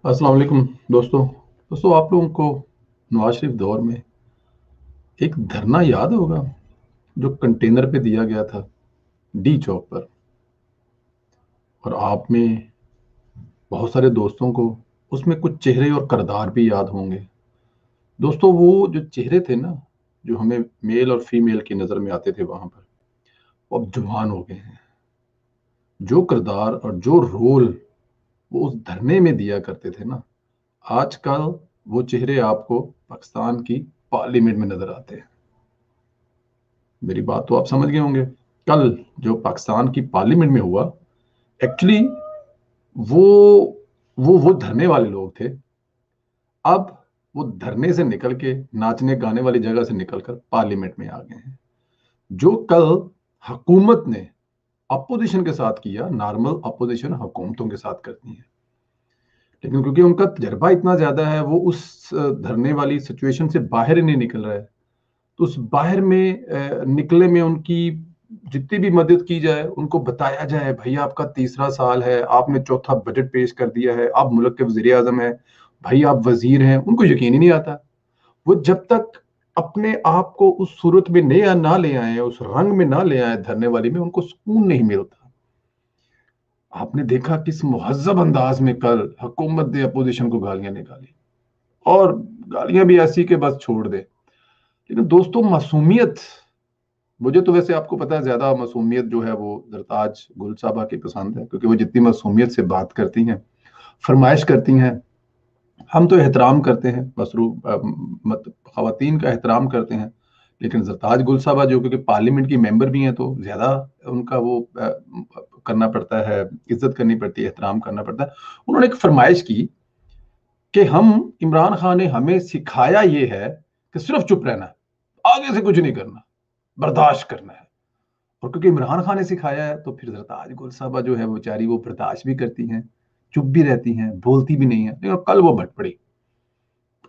अस्सलाम वालेकुम दोस्तों आप लोगों को नवाज शरीफ दौर में एक धरना याद होगा जो कंटेनर पे दिया गया था डी चौक पर। और आप में बहुत सारे दोस्तों को उसमें कुछ चेहरे और किरदार भी याद होंगे। दोस्तों वो जो चेहरे थे ना, जो हमें मेल और फीमेल की नज़र में आते थे वहां पर, वो अब जवान हो गए हैं। जो किरदार और जो रोल वो उस धरने में दिया करते थे ना, आजकल वो चेहरे आपको पाकिस्तान की पार्लियामेंट में नजर आते हैं। मेरी बात तो आप समझ गए होंगे। कल जो पाकिस्तान की पार्लियामेंट में हुआ, एक्चुअली वो वो धरने वाले लोग थे। अब वो धरने से निकल के नाचने गाने वाली जगह से निकलकर पार्लियामेंट में आ गए हैं। जो कल हुकूमत ने अपोजिशन के साथ किया, नॉर्मल अपोजिशन हुकूमतों के साथ करती है, लेकिन क्योंकि उनका तजर्बा इतना ज्यादा है, वो उस धरने वाली सिचुएशन से बाहर ही नहीं निकल रहा है। तो उस बाहर में निकले में उनकी जितनी भी मदद की जाए, उनको बताया जाए भैया आपका तीसरा साल है, आपने चौथा बजट पेश कर दिया है, आप मुल्क के वजीर आजम है, भाई आप वजीर हैं, उनको यकीन ही नहीं आता। वो जब तक अपने आप को उस सूरत में नहीं ना ले आए, उस रंग में ना ले आए धरने वाली में, उनको सुकून नहीं मिलता। आपने देखा किस मुहज्जब अंदाज में कल हुकूमत ने अपोजिशन को गालियां निकाली, और गालियां भी ऐसी के बस छोड़ दे। लेकिन दोस्तों मासूमियत, मुझे तो वैसे आपको पता है ज्यादा मासूमियत जो है वो जरताज गुल साहबा की पसंद है, क्योंकि वो जितनी मासूमियत से बात करती हैं, फरमाइश करती हैं, हम तो एहतराम करते हैं, मत खवातीन का एहतराम करते हैं। लेकिन जरताज गुल साहबा जो क्योंकि पार्लियामेंट की मेंबर भी हैं, तो ज्यादा उनका वो करना पड़ता है, इज्जत करनी पड़ती है, एहतराम करना पड़ता है। उन्होंने एक फरमाइश की कि हम, इमरान खान ने हमें सिखाया ये है कि सिर्फ चुप रहना है, आगे से कुछ नहीं करना, बर्दाश्त करना है। और क्योंकि इमरान खान ने सिखाया है, तो फिर जरताज गुल साहबा जो है वो बेचारी, वो बर्दाश्त भी करती हैं, चुप भी रहती हैं, बोलती भी नहीं है। लेकिन कल वो भट पड़ी,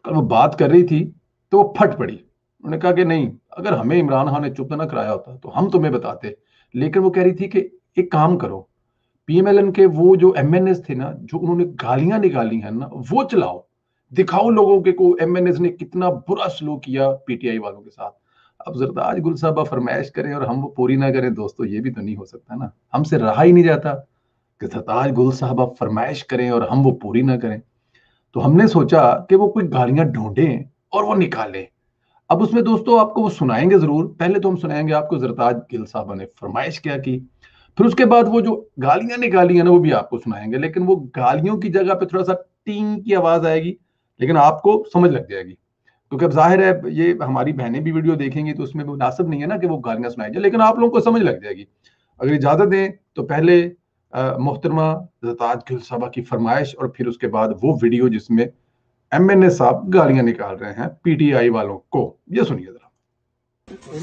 कल वो बात कर रही थी तो वो फट पड़ी। उन्होंने कहा कि नहीं, अगर हमें इमरान खान ने चुप ना कराया होता तो हम तुम्हें बताते। लेकिन वो कह रही थी कि एक काम करो, पीएमएलएन के वो जो एमएनएस थे ना, जो उन्होंने गालियां निकाली हैं ना, वो चलाओ, दिखाओ लोगों के को एमएनएस ने कितना बुरा सलूक किया पीटीआई वालों के साथ। अब जरदाज गुल साहबा फरमाइश करें और हम वो पूरी ना करें, दोस्तों ये भी तो नहीं हो सकता ना। हमसे रहा ही नहीं जाता कि जरदाज गुल साहबा फरमाइश करें और हम वो पूरी ना करें। तो हमने सोचा कि वो कोई गालियां ढूंढें और वो निकालें। अब उसमें दोस्तों आपको वो सुनाएंगे जरूर। पहले तो हम सुनाएंगे आपको जरताज गिल साहबा ने फरमाइश क्या की, फिर उसके बाद वो जो गालियां निकाली है ना वो भी आपको सुनाएंगे। लेकिन वो गालियों की जगह पे थोड़ा सा टींग की आवाज आएगी, लेकिन आपको समझ लग जाएगी, क्योंकि अब जाहिर है ये हमारी बहनें भी वीडियो देखेंगी, तो उसमें मुनासिब नहीं है ना कि वो गालियां सुनाई जाए, लेकिन आप लोगों को समझ लग जाएगी। अगर इजाजत दें तो पहले मोहतरमा जरताज गिल साहबा की फरमाइश, और फिर उसके बाद वो वीडियो जिसमें एमएनए साहब गालियां निकाल रहे हैं पीटीआई वालों को, ये सुनिए जरा।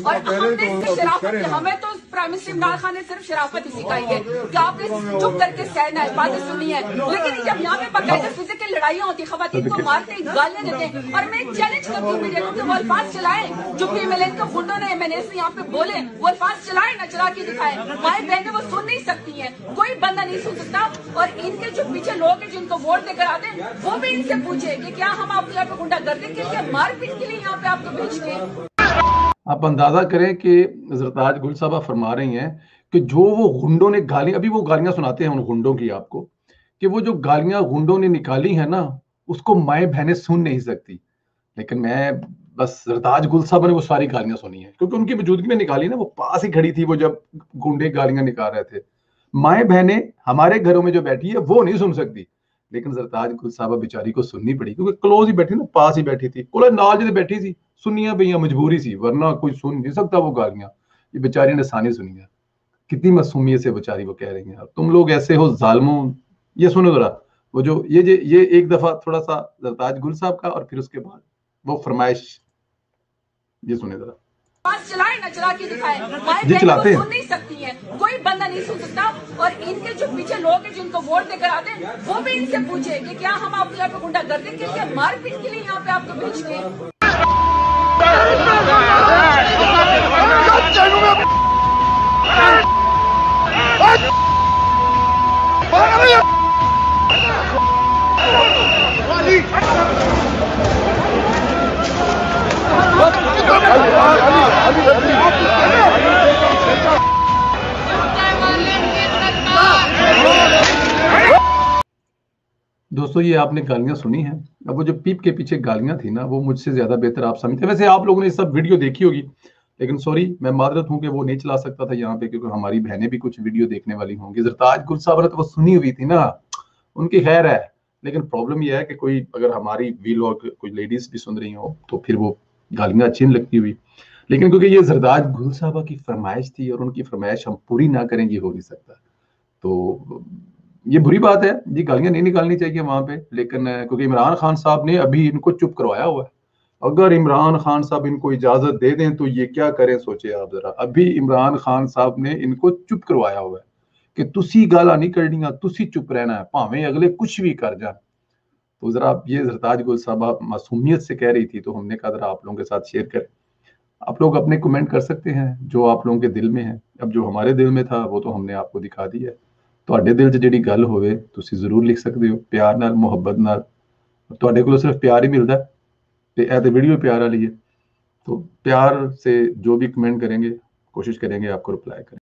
और हमने शराफत, हमें तो प्राइम मिनिस्टर इमरान खान ने सिर्फ शराफत ही सिखाई है कि आपने चुप करके सहना है, बातें सुनी है। लेकिन जब यहाँ पे बाकायदा फिजिकल लड़ाइयाँ होती है, खवातीन को मारते हैं, गालियां देते हैं, और मैं चैलेंज करती हूँ मीडिया को कि वो अल्फाज चलाएं जो पीएमएलएन के गुंडों ने एमएनएस यहाँ पे बोले, वो अल्फाज चलाएं ना, चला के दिखाएं। माए बहनें वो सुन नहीं सकती है, कोई बंदा नहीं सुन सकता। और इनके जो पीछे लोग हैं जिनको वोट देकर आते हैं, वो भी इनसे पूछे कि क्या हम आपके यहाँ पे गुंडागर्दी के लिए, मारपीट के लिए यहाँ पे आपको भेजते हैं। आप अंदाजा करें कि जरताज गुल साहबा फरमा रही हैं कि जो वो गुंडों ने गालियां, अभी वो गालियां सुनाते हैं उन गुंडों की आपको, कि वो जो गालियां गुंडों ने निकाली है ना, उसको माए बहनें सुन नहीं सकती। लेकिन मैं बस, जरताज गुल साहबा ने वो सारी गालियां सुनी है, क्योंकि उनकी मौजूदगी में निकाली ना, वो पास ही खड़ी थी वो जब गुंडे गालियां निकाल रहे थे। माए बहनें हमारे घरों में जो बैठी है वो नहीं सुन सकती, लेकिन जरताज गुल साहबा बेचारी को सुननी पड़ी, क्योंकि क्लोज ही बैठी ना, पास ही बैठी थी, कोले नाल जो बैठी थी, सुनिया भैया मजबूरी सी, वरना कोई सुन नहीं सकता वो गालियां। ये बेचारी ने सानी सुनी है, कितनी मासूमियत से बेचारी वो कह रही है, तुम लोग ऐसे हो जालिमों। ये सुनो जरा, वो जो ये एक दफा थोड़ा सा जरताज गुल साहब का, और फिर उसके बाद वो फरमाइश, ये सुने जरा। चलाए ना, चला के दिखाएं। ये चलाते हैं, सुन नहीं सकती है, कोई बंदा नहीं सुन सकता। और इनके जो पीछे लोग हैं जिनको वोट देकर आते हैं, वो भी इनसे पूछे कि क्या हम आपके यहाँ पे गुंडागर्दी के लिए, मारपीट के लिए यहाँ पे आपको भेजते हैं। Bana दोस्तों ये आपने गालियां सुनी हैं। अब वो जो पीप के पीछे गालियां थी ना, वो मुझसे ज्यादा बेहतर आप समझते हैं। वैसे आप लोगों ने सब वीडियो देखी होगी, लेकिन सॉरी मैं मादरत हूं कि वो नहीं चला सकता था यहाँ पे, क्योंकि हमारी बहनें भी कुछ वीडियो देखने वाली होंगी। जरताज गुल साहब ने तो वो सुनी हुई थी ना, उनकी खैर है। लेकिन प्रॉब्लम यह है कि कोई अगर हमारी वीलॉग कोई लेडीज भी सुन रही हो तो फिर वो गालियां अच्छी नहीं लगती हुई। लेकिन क्योंकि ये जरदाज गुल साहबा की फरमाइश थी और उनकी फरमाइश हम पूरी ना करेंगे हो नहीं सकता, तो ये बुरी बात है। ये गालियां नहीं निकालनी चाहिए वहां पे। लेकिन क्योंकि इमरान खान साहब ने अभी इनको चुप करवाया हुआ है, अगर इमरान खान साहब इनको इजाजत दे दें तो ये क्या करें, सोचे आप जरा। अभी इमरान खान साहब ने इनको चुप करवाया हुआ है कि तुसी गाला नहीं करनिया, तुसी चुप रहना है, भावें अगले कुछ भी कर जाए। तो जरा आप ये जरताज गुल साहबा मासूमियत से कह रही थी, तो हमने कहा जरा आप लोगों के साथ शेयर करें। आप लोग अपने कमेंट कर सकते हैं जो आप लोगों के दिल में है। अब जो हमारे दिल में था वो तो हमने आपको दिखा दिया है। ਤੁਹਾਡੇ ਦਿਲ 'ਚ ਜਿਹੜੀ ਗੱਲ ਹੋਵੇ ਤੁਸੀਂ ਜ਼ਰੂਰ ਲਿਖ ਸਕਦੇ ਹੋ, ਪਿਆਰ ਨਾਲ, ਮੁਹੱਬਤ ਨਾਲ। ਤੁਹਾਡੇ ਕੋਲੋਂ सिर्फ प्यार ही मिलता है, तो यह तो वीडियो प्यार वाली है। तो प्यार से जो भी कमेंट करेंगे, कोशिश करेंगे आपको रिप्लाई करें।